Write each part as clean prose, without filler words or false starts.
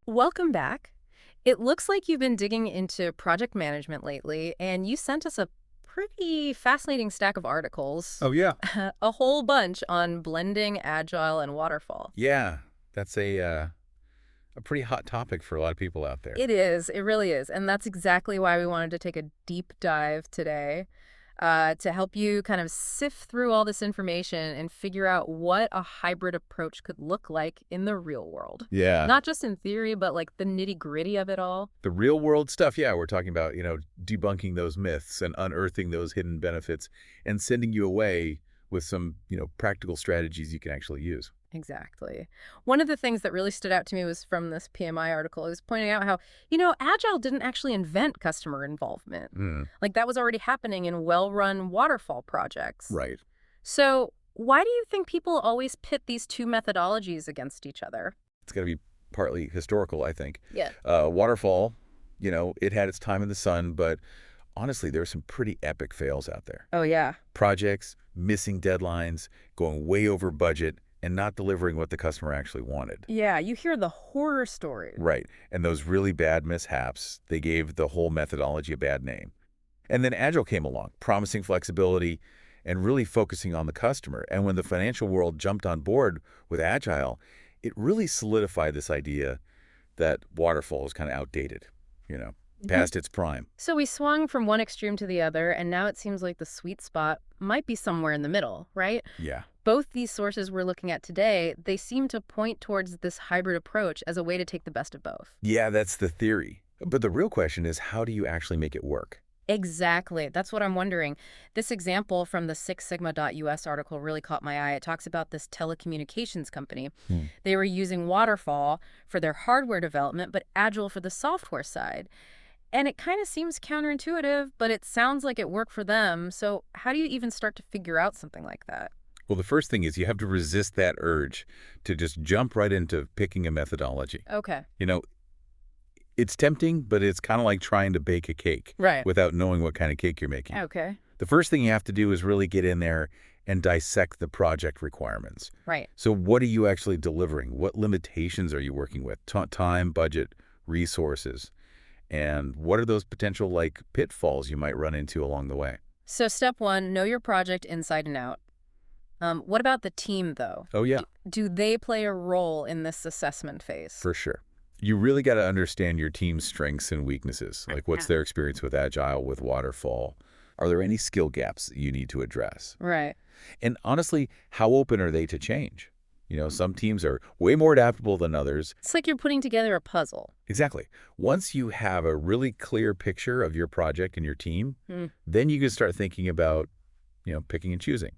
Welcome back. It looks like you've been digging into project management lately, and you sent us a pretty fascinating stack of articles, Oh, yeah. a whole bunch on blending agile and waterfall. Yeah, that's a pretty hot topic for a lot of people out there. It really is. And that's exactly why we wanted to take a deep dive today to help you kind of sift through all this information and figure out what a hybrid approach could look like in the real world. Yeah. Not just in theory, but like the nitty gritty of it all. The real world stuff, yeah, we're talking about, debunking those myths and unearthing those hidden benefits and sending you away with some, practical strategies you can actually use. Exactly. One of the things that really stood out to me was from this PMI article. It was pointing out how, Agile didn't actually invent customer involvement. Mm, Like that was already happening in well-run waterfall projects. right. So why do you think people always pit these two methodologies against each other? It's got to be partly historical, I think. Yeah. Waterfall, it had its time in the sun, but honestly, there's some pretty epic fails out there. Oh, yeah. Projects, missing deadlines, going way over budget, and not delivering what the customer actually wanted. Yeah, you hear the horror stories. Right. And those really bad mishaps, they gave the whole methodology a bad name. And then Agile came along, promising flexibility and really focusing on the customer. And when the financial world jumped on board with Agile, it really solidified this idea that waterfall is kind of outdated, past its prime. So we swung from one extreme to the other, and now it seems like the sweet spot might be somewhere in the middle, right? Yeah. Both these sources we're looking at today, they seem to point towards this hybrid approach as a way to take the best of both. Yeah, that's the theory. But the real question is, how do you actually make it work? Exactly. That's what I'm wondering. This example from the sixsigma.us article really caught my eye. It talks about this telecommunications company. Hmm. They were using Waterfall for their hardware development, but Agile for the software side. And it kind of seems counterintuitive, but it sounds like it worked for them. So how do you even start to figure out something like that? Well, the first thing is you have to resist that urge to just jump right into picking a methodology. Okay. It's tempting, but it's kind of like trying to bake a cake Right. without knowing what kind of cake you're making. Okay. The first thing you have to do is really get in there and dissect the project requirements. Right. So what are you actually delivering? What limitations are you working with? Time, budget, resources. And what are those potential pitfalls you might run into along the way? So step one, know your project inside and out. What about the team, though? Oh, yeah, Do they play a role in this assessment phase? for sure. You really got to understand your team's strengths and weaknesses. Like what's their experience with Agile, with Waterfall? Are there any skill gaps that you need to address? Right. And honestly, how open are they to change? Some teams are way more adaptable than others. It's like you're putting together a puzzle. Exactly. Once you have a really clear picture of your project and your team, Hmm. then you can start thinking about, picking and choosing.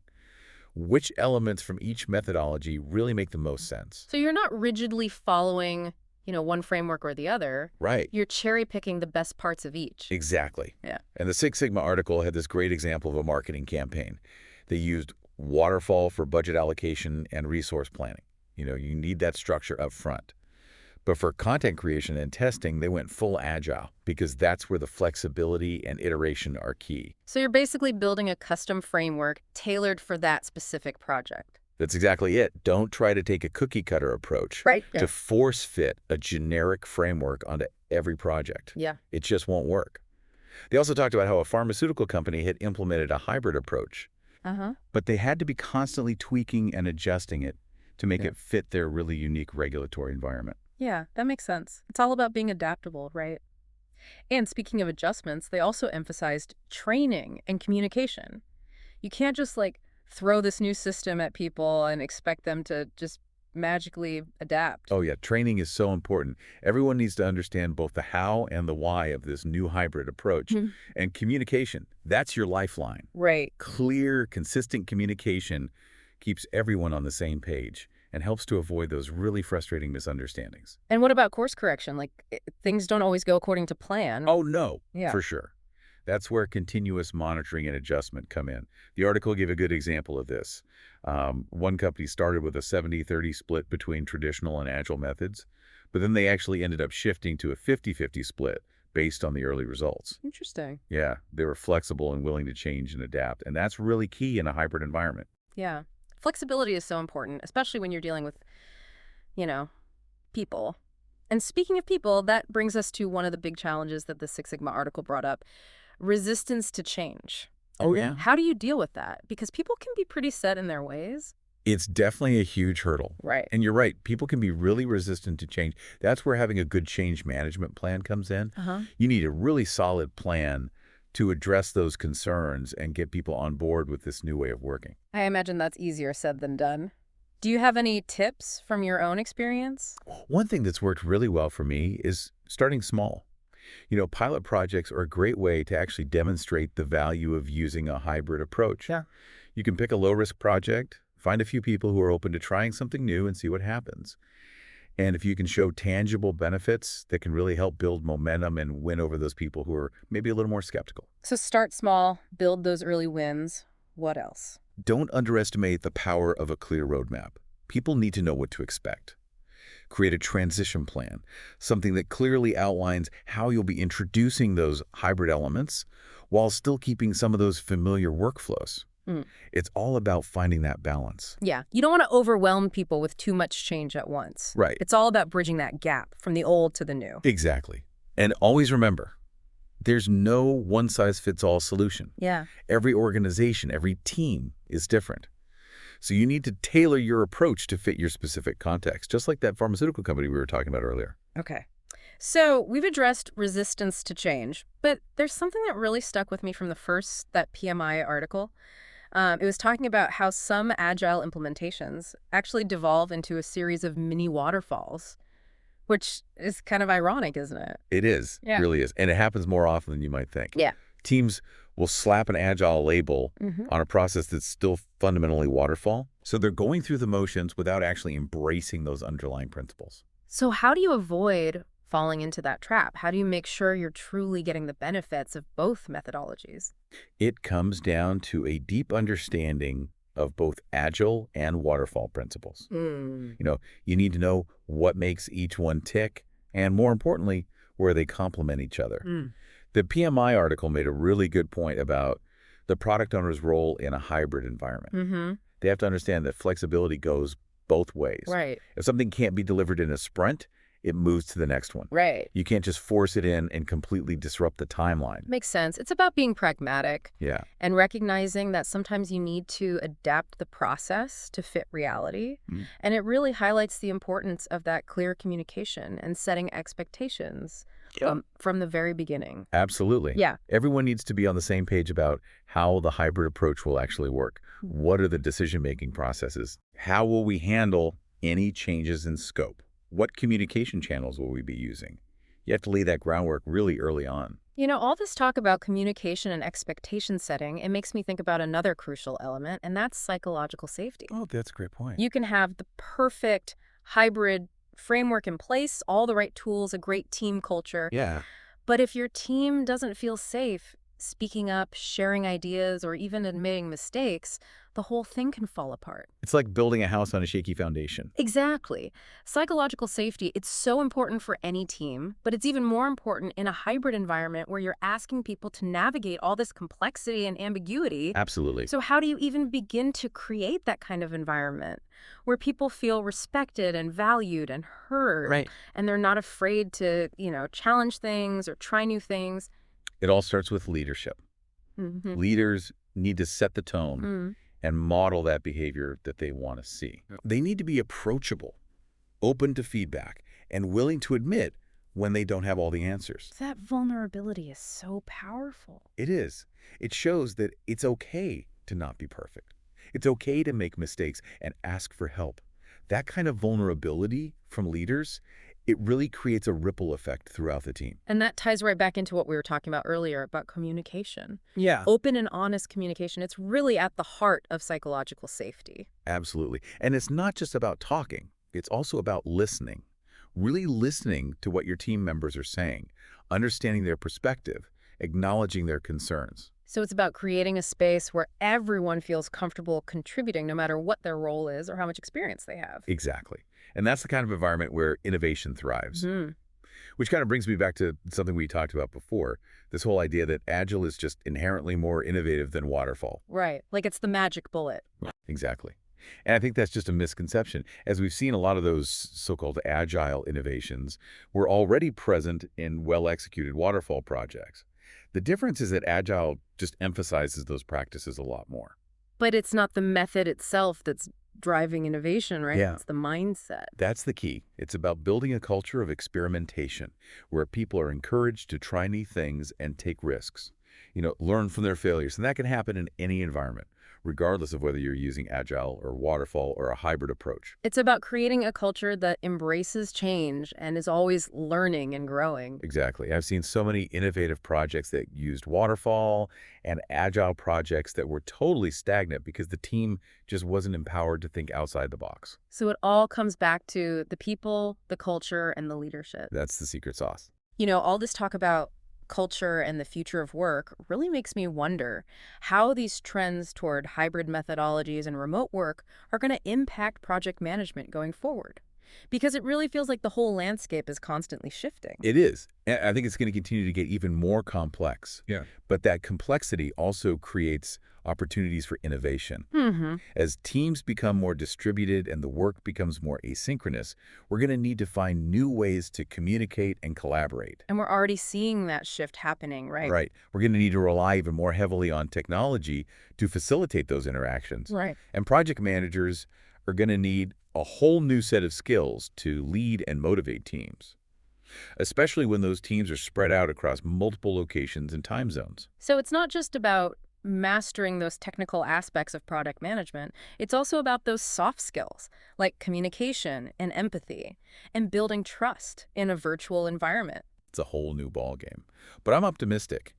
Which elements from each methodology really make the most sense? So you're not rigidly following, one framework or the other. Right. You're cherry picking the best parts of each. Exactly. Yeah. And the Six Sigma article had this great example of a marketing campaign. They used Waterfall for budget allocation and resource planning. You need that structure up front. But for content creation and testing, they went full Agile because that's where the flexibility and iteration are key. So you're basically building a custom framework tailored for that specific project. That's exactly it. Don't try to take a cookie cutter approach Right. to force fit a generic framework onto every project. Yeah. It just won't work. They also talked about how a pharmaceutical company had implemented a hybrid approach, Uh-huh. but they had to be constantly tweaking and adjusting it to make it fit their really unique regulatory environment. Yeah, that makes sense. It's all about being adaptable, right? And speaking of adjustments, they also emphasized training and communication. You can't just throw this new system at people and expect them to just magically adapt. Oh yeah, training is so important. Everyone needs to understand both the how and the why of this new hybrid approach. Mhm. And communication, that's your lifeline. Right. Clear, consistent communication keeps everyone on the same page and helps to avoid those really frustrating misunderstandings. And what about course correction? Things don't always go according to plan. Oh, no, Yeah. for sure. That's where continuous monitoring and adjustment come in. The article gave a good example of this. One company started with a 70-30 split between traditional and agile methods, but then they actually ended up shifting to a 50-50 split based on the early results. Interesting. Yeah, they were flexible and willing to change and adapt, and that's really key in a hybrid environment. Yeah. Flexibility is so important, especially when you're dealing with, people. And speaking of people, that brings us to one of the big challenges that the Six Sigma article brought up, resistance to change. Oh, yeah. How do you deal with that? Because people can be pretty set in their ways. It's definitely a huge hurdle. Right. And you're right, people can be really resistant to change. That's where having a good change management plan comes in. Uh-huh. You need a really solid plan to address those concerns and get people on board with this new way of working. I imagine that's easier said than done. Do you have any tips from your own experience? One thing that's worked really well for me is starting small. Pilot projects are a great way to actually demonstrate the value of using a hybrid approach. Yeah. You can pick a low-risk project, find a few people who are open to trying something new and see what happens. And if you can show tangible benefits that can really help build momentum and win over those people who are maybe a little more skeptical. So start small, build those early wins. What else? Don't underestimate the power of a clear roadmap. People need to know what to expect. Create a transition plan, something that clearly outlines how you'll be introducing those hybrid elements while still keeping some of those familiar workflows. It's all about finding that balance. Yeah, you don't want to overwhelm people with too much change at once. Right. It's all about bridging that gap from the old to the new. Exactly. And always remember, there's no one-size-fits-all solution. Yeah. Every organization, every team is different. So you need to tailor your approach to fit your specific context, just like that pharmaceutical company we were talking about earlier. Okay. So we've addressed resistance to change, but there's something that really stuck with me from that PMI article. It was talking about how some agile implementations actually devolve into a series of mini waterfalls, which is kind of ironic, isn't it? It is. Yeah. It really is. And it happens more often than you might think. Yeah. Teams will slap an agile label on a process that's still fundamentally waterfall. So they're going through the motions without actually embracing those underlying principles. So how do you avoid falling into that trap? How do you make sure you're truly getting the benefits of both methodologies? It comes down to a deep understanding of both agile and waterfall principles. You need to know what makes each one tick, and more importantly, where they complement each other. The PMI article made a really good point about the product owner's role in a hybrid environment. They have to understand that flexibility goes both ways. Right. If something can't be delivered in a sprint, it moves to the next one. Right. You can't just force it in and completely disrupt the timeline. Makes sense. It's about being pragmatic Yeah. and recognizing that sometimes you need to adapt the process to fit reality. And it really highlights the importance of that clear communication and setting expectations from the very beginning. Absolutely. Yeah. Everyone needs to be on the same page about how the hybrid approach will actually work. What are the decision-making processes? How will we handle any changes in scope? What communication channels will we be using? You have to lay that groundwork really early on. All this talk about communication and expectation setting, it makes me think about another crucial element, and that's psychological safety. Oh, that's a great point. You can have the perfect hybrid framework in place, all the right tools, a great team culture. Yeah. But if your team doesn't feel safe speaking up, sharing ideas, or even admitting mistakes, the whole thing can fall apart. It's like building a house on a shaky foundation. Exactly. Psychological safety, it's so important for any team, but it's even more important in a hybrid environment where you're asking people to navigate all this complexity and ambiguity. Absolutely. So how do you even begin to create that kind of environment where people feel respected and valued and heard? Right. And they're not afraid to, challenge things or try new things. It all starts with leadership. Leaders need to set the tone and model that behavior that they want to see. They need to be approachable, open to feedback, and willing to admit when they don't have all the answers. That vulnerability is so powerful. It is. It shows that it's okay to not be perfect. It's okay to make mistakes and ask for help. That kind of vulnerability from leaders, it really creates a ripple effect throughout the team. And that ties right back into what we were talking about earlier about communication. Yeah. Open and honest communication. It's really at the heart of psychological safety. Absolutely. And it's not just about talking. It's also about listening. Really listening to what your team members are saying, understanding their perspective, acknowledging their concerns. So it's about creating a space where everyone feels comfortable contributing no matter what their role is or how much experience they have. Exactly. And that's the kind of environment where innovation thrives. Which kind of brings me back to something we talked about before, this whole idea that Agile is just inherently more innovative than Waterfall. Right. Like it's the magic bullet. Exactly. And I think that's just a misconception. As we've seen, a lot of those so-called agile innovations were already present in well-executed waterfall projects. The difference is that agile just emphasizes those practices a lot more. But it's not the method itself that's driving innovation, right? Yeah. It's the mindset. That's the key. It's about building a culture of experimentation where people are encouraged to try new things and take risks. Learn from their failures. And that can happen in any environment, regardless of whether you're using agile or waterfall or a hybrid approach. It's about creating a culture that embraces change and is always learning and growing. Exactly. I've seen so many innovative projects that used waterfall and agile projects that were totally stagnant because the team just wasn't empowered to think outside the box. So it all comes back to the people, the culture, and the leadership. That's the secret sauce. All this talk about culture and the future of work really makes me wonder how these trends toward hybrid methodologies and remote work are going to impact project management going forward. Because it really feels like the whole landscape is constantly shifting. It is. And I think it's going to continue to get even more complex. Yeah. But that complexity also creates opportunities for innovation. Mm-hmm. As teams become more distributed and the work becomes more asynchronous, we're going to need to find new ways to communicate and collaborate. And we're already seeing that shift happening, right? Right. We're going to need to rely even more heavily on technology to facilitate those interactions. Right. And project managers are going to need a whole new set of skills to lead and motivate teams, especially when those teams are spread out across multiple locations and time zones. So it's not just about mastering those technical aspects of product management. It's also about those soft skills like communication and empathy and building trust in a virtual environment. It's a whole new ballgame. But I'm optimistic.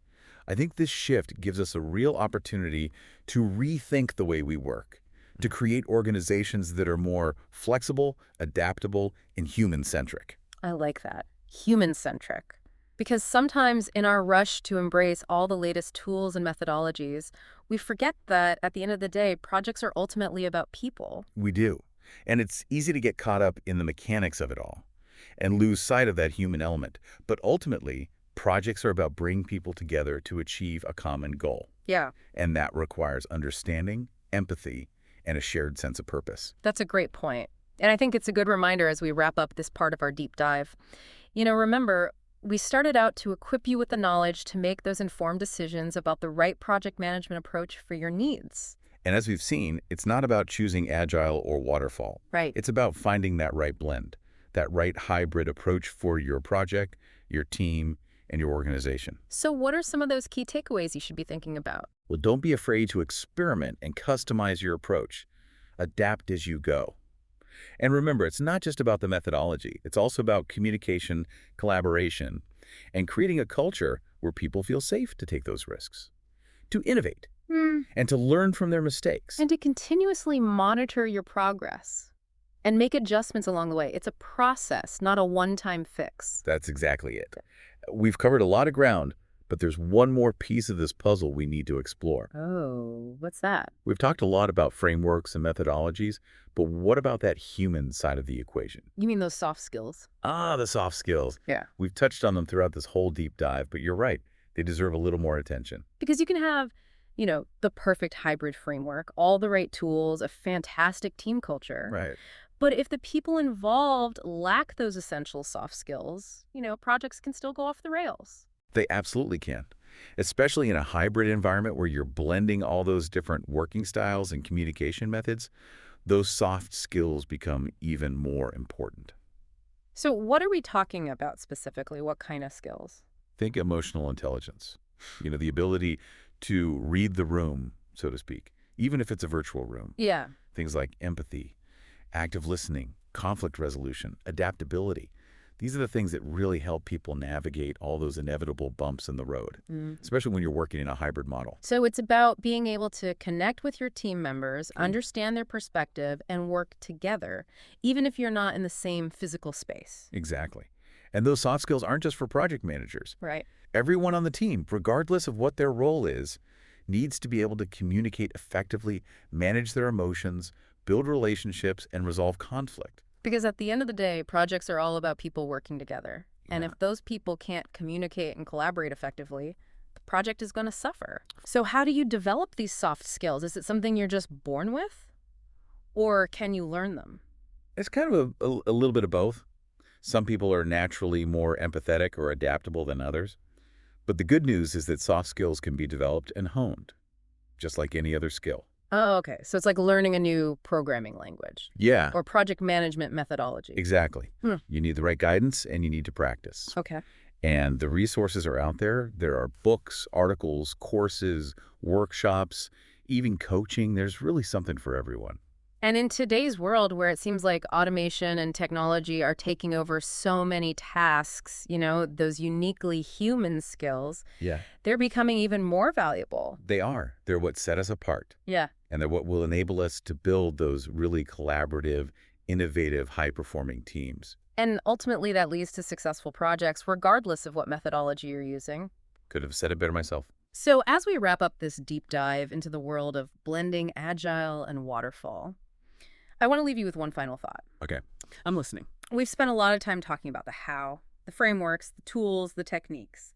I think this shift gives us a real opportunity to rethink the way we work, to create organizations that are more flexible, adaptable, and human-centric. I like that. Human-centric. Because sometimes in our rush to embrace all the latest tools and methodologies, we forget that at the end of the day, projects are ultimately about people. We do. And it's easy to get caught up in the mechanics of it all and lose sight of that human element. But ultimately, projects are about bringing people together to achieve a common goal. Yeah. And that requires understanding, empathy, and a shared sense of purpose. That's a great point. And I think it's a good reminder as we wrap up this part of our deep dive. Remember, we started out to equip you with the knowledge to make those informed decisions about the right project management approach for your needs. And as we've seen, it's not about choosing agile or waterfall. Right. It's about finding that right blend, that right hybrid approach for your project, your team, and your organization. So what are some of those key takeaways you should be thinking about? Well, don't be afraid to experiment and customize your approach. Adapt as you go. And remember, it's not just about the methodology. It's also about communication, collaboration, and creating a culture where people feel safe to take those risks, to innovate, and to learn from their mistakes. And to continuously monitor your progress and make adjustments along the way. It's a process, not a one-time fix. That's exactly it. We've covered a lot of ground, but there's one more piece of this puzzle we need to explore. Oh, what's that? We've talked a lot about frameworks and methodologies, but what about that human side of the equation? You mean those soft skills? The soft skills. Yeah. We've touched on them throughout this whole deep dive, but you're right. They deserve a little more attention. Because you can have, the perfect hybrid framework, all the right tools, a fantastic team culture. Right. But if the people involved lack those essential soft skills, projects can still go off the rails. They absolutely can, especially in a hybrid environment where you're blending all those different working styles and communication methods. Those soft skills become even more important. So what are we talking about specifically? What kind of skills? Think emotional intelligence, the ability to read the room, so to speak, even if it's a virtual room. Yeah. Things like empathy, active listening, conflict resolution, adaptability. These are the things that really help people navigate all those inevitable bumps in the road, especially when you're working in a hybrid model. So it's about being able to connect with your team members, understand their perspective, and work together, even if you're not in the same physical space. Exactly. And those soft skills aren't just for project managers. Right. Everyone on the team, regardless of what their role is, needs to be able to communicate effectively, manage their emotions, build relationships, and resolve conflict. Because at the end of the day, projects are all about people working together. And Yeah. if those people can't communicate and collaborate effectively, the project is going to suffer. So how do you develop these soft skills? Is it something you're just born with? Or can you learn them? It's kind of a little bit of both. Some people are naturally more empathetic or adaptable than others. But the good news is that soft skills can be developed and honed, just like any other skill. Oh, okay. So it's like learning a new programming language Yeah, or project management methodology. exactly. Hmm. You need the right guidance and you need to practice. Okay. And the resources are out there. There are books, articles, courses, workshops, even coaching. There's really something for everyone. And in today's world where it seems like automation and technology are taking over so many tasks, those uniquely human skills, Yeah. they're becoming even more valuable. They are. They're what set us apart. Yeah. And they're what will enable us to build those really collaborative, innovative, high-performing teams. And ultimately that leads to successful projects regardless of what methodology you're using. Could have said it better myself. So as we wrap up this deep dive into the world of blending agile and waterfall, I want to leave you with one final thought. Okay. I'm listening. We've spent a lot of time talking about the how, the frameworks, the tools, the techniques.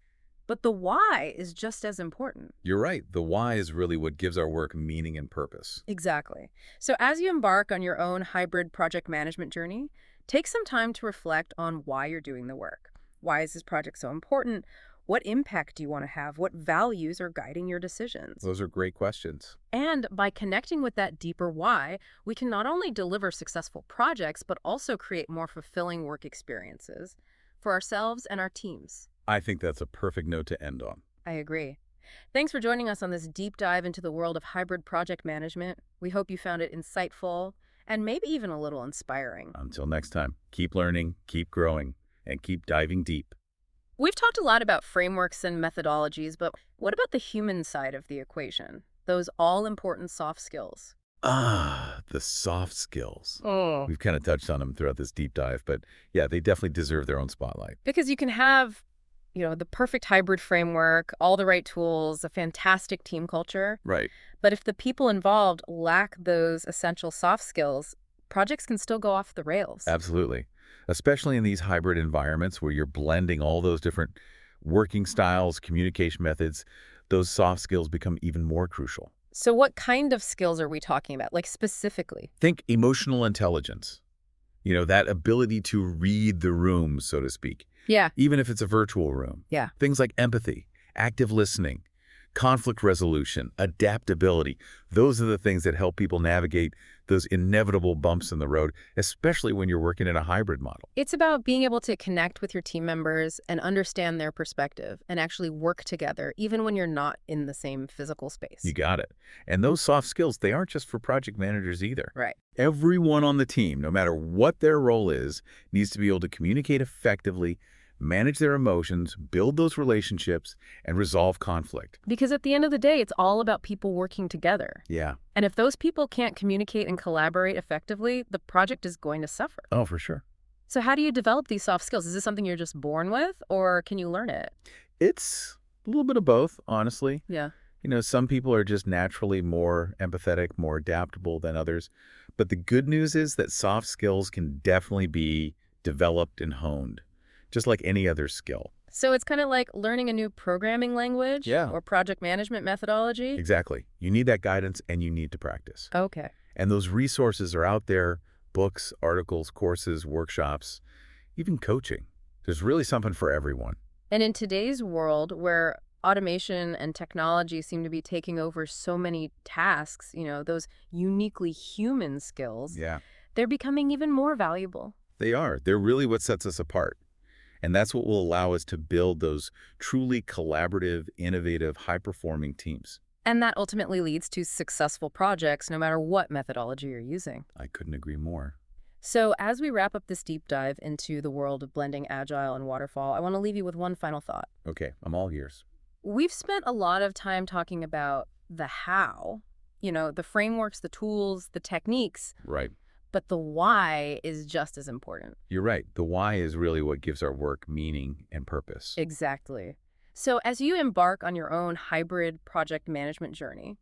But the why is just as important. You're right. The why is really what gives our work meaning and purpose. Exactly. So as you embark on your own hybrid project management journey, take some time to reflect on why you're doing the work. Why is this project so important? What impact do you want to have? What values are guiding your decisions? Those are great questions. And by connecting with that deeper why, we can not only deliver successful projects, but also create more fulfilling work experiences for ourselves and our teams. I think that's a perfect note to end on. I agree. Thanks for joining us on this deep dive into the world of hybrid project management. We hope you found it insightful and maybe even a little inspiring. Until next time, keep learning, keep growing, and keep diving deep. We've talked a lot about frameworks and methodologies, but what about the human side of the equation? Those all-important soft skills. The soft skills. Oh. We've kind of touched on them throughout this deep dive, but yeah, they definitely deserve their own spotlight. Because you can have, the perfect hybrid framework, all the right tools, a fantastic team culture. Right. But if the people involved lack those essential soft skills, projects can still go off the rails. Absolutely. Especially in these hybrid environments where you're blending all those different working styles, communication methods, those soft skills become even more crucial. So what kind of skills are we talking about, like specifically? Think emotional intelligence. That ability to read the room, so to speak, Yeah. even if it's a virtual room. Yeah. Things like empathy, active listening, conflict resolution, adaptability. Those are the things that help people navigate those inevitable bumps in the road, especially when you're working in a hybrid model. It's about being able to connect with your team members and understand their perspective and actually work together, even when you're not in the same physical space. You got it. And those soft skills, they aren't just for project managers either. Right. Everyone on the team, no matter what their role is, needs to be able to communicate effectively, manage their emotions, build those relationships, and resolve conflict. Because at the end of the day, it's all about people working together. Yeah. And if those people can't communicate and collaborate effectively, the project is going to suffer. Oh, for sure. So how do you develop these soft skills? Is this something you're just born with, or can you learn it? It's a little bit of both, honestly. Yeah. Some people are just naturally more empathetic, more adaptable than others. But the good news is that soft skills can definitely be developed and honed, just like any other skill. So it's kind of like learning a new programming language Yeah. or project management methodology? Exactly. You need that guidance and you need to practice. Okay. And those resources are out there, books, articles, courses, workshops, even coaching. There's really something for everyone. And in today's world where automation and technology seem to be taking over so many tasks, those uniquely human skills, Yeah, they're becoming even more valuable. they are. They're really what sets us apart. And that's what will allow us to build those truly collaborative, innovative, high-performing teams. And that ultimately leads to successful projects, no matter what methodology you're using. I couldn't agree more. So as we wrap up this deep dive into the world of blending agile and waterfall, I want to leave you with one final thought. Okay, I'm all ears. We've spent a lot of time talking about the how, the frameworks, the tools, the techniques, Right. but the why is just as important. You're right. The why is really what gives our work meaning and purpose. Exactly. So as you embark on your own hybrid project management journey,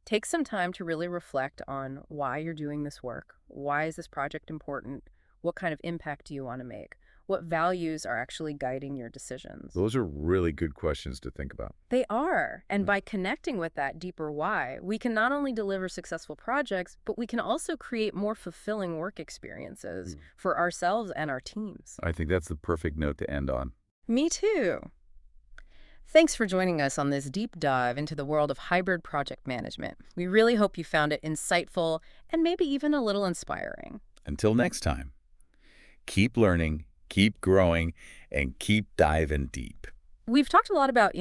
take some time to really reflect on why you're doing this work. Why is this project important? What kind of impact do you want to make? What values are actually guiding your decisions? Those are really good questions to think about. They are. And by connecting with that deeper why, we can not only deliver successful projects, but we can also create more fulfilling work experiences for ourselves and our teams. I think that's the perfect note to end on. Me too. Thanks for joining us on this deep dive into the world of hybrid project management. We really hope you found it insightful and maybe even a little inspiring. Until next time, keep learning, keep growing, and keep diving deep. We've talked a lot about,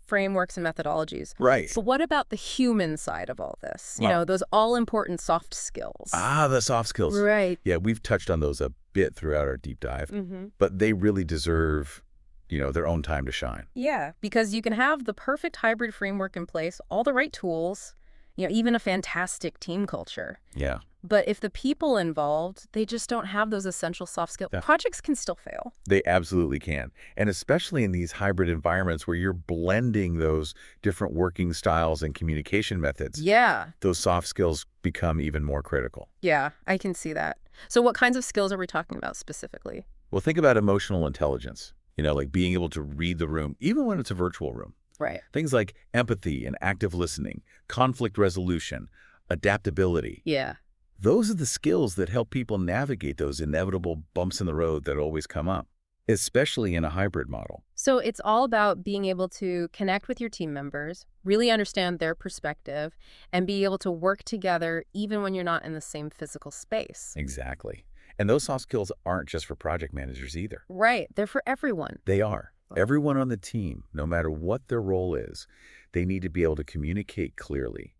frameworks and methodologies. Right. But what about the human side of all this? Well, Those all-important soft skills. the soft skills. Right. Yeah, we've touched on those a bit throughout our deep dive, but they really deserve, their own time to shine. Yeah, because you can have the perfect hybrid framework in place, all the right tools, even a fantastic team culture. Yeah. But if the people involved, they just don't have those essential soft skills, projects can still fail. They absolutely can. And especially in these hybrid environments where you're blending those different working styles and communication methods. Yeah. Those soft skills become even more critical. Yeah, I can see that. So what kinds of skills are we talking about specifically? Well, think about emotional intelligence, like being able to read the room, even when it's a virtual room. Right. Things like empathy and active listening, conflict resolution, adaptability. Yeah. Those are the skills that help people navigate those inevitable bumps in the road that always come up, especially in a hybrid model. So it's all about being able to connect with your team members, really understand their perspective, and be able to work together even when you're not in the same physical space. Exactly. And those soft skills aren't just for project managers either. Right. They're for everyone. They are. Everyone on the team, no matter what their role is, they need to be able to communicate clearly,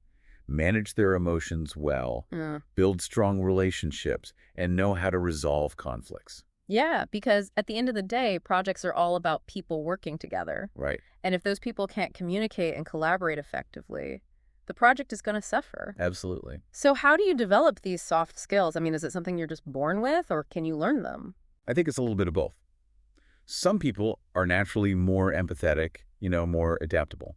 manage their emotions well, build strong relationships, and know how to resolve conflicts. Yeah, because at the end of the day, projects are all about people working together. Right. And if those people can't communicate and collaborate effectively, the project is going to suffer. Absolutely. So how do you develop these soft skills? I mean, is it something you're just born with, or can you learn them? I think it's a little bit of both. Some people are naturally more empathetic, more adaptable.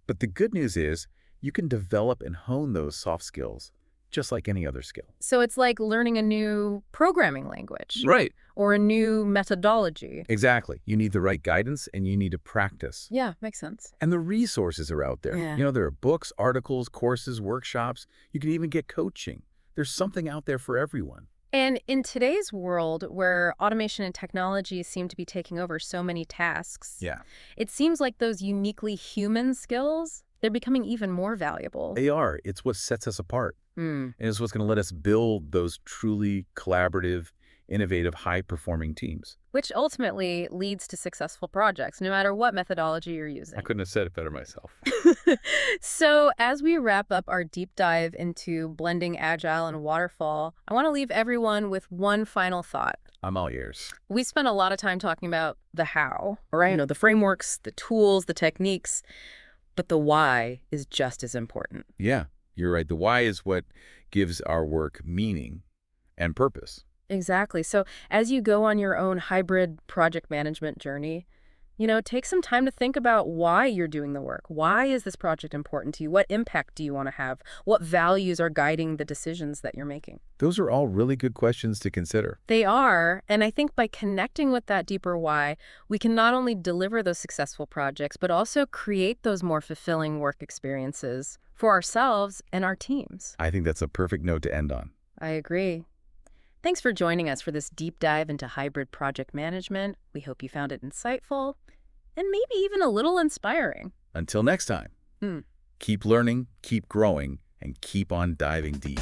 But the good news is you can develop and hone those soft skills just like any other skill. So it's like learning a new programming language. Right. Or a new methodology. Exactly. You need the right guidance and you need to practice. Yeah, makes sense. And the resources are out there. Yeah. There are books, articles, courses, workshops. You can even get coaching. There's something out there for everyone. And in today's world where automation and technology seem to be taking over so many tasks, it seems like those uniquely human skills, they're becoming even more valuable. They are. It's what sets us apart. And it's what's going to let us build those truly collaborative, innovative, high-performing teams. Which ultimately leads to successful projects, no matter what methodology you're using. I couldn't have said it better myself. So as we wrap up our deep dive into blending Agile and Waterfall, I want to leave everyone with one final thought. I'm all ears. We spent a lot of time talking about the how, right? The frameworks, the tools, the techniques, but the why is just as important. Yeah, you're right. The why is what gives our work meaning and purpose. Exactly. So as you go on your own hybrid project management journey, take some time to think about why you're doing the work. Why is this project important to you? What impact do you want to have? What values are guiding the decisions that you're making? Those are all really good questions to consider. They are. And I think by connecting with that deeper why, we can not only deliver those successful projects, but also create those more fulfilling work experiences for ourselves and our teams. I think that's a perfect note to end on. I agree. Thanks for joining us for this deep dive into hybrid project management. We hope you found it insightful and maybe even a little inspiring. Until next time, keep learning, keep growing, and keep on diving deep.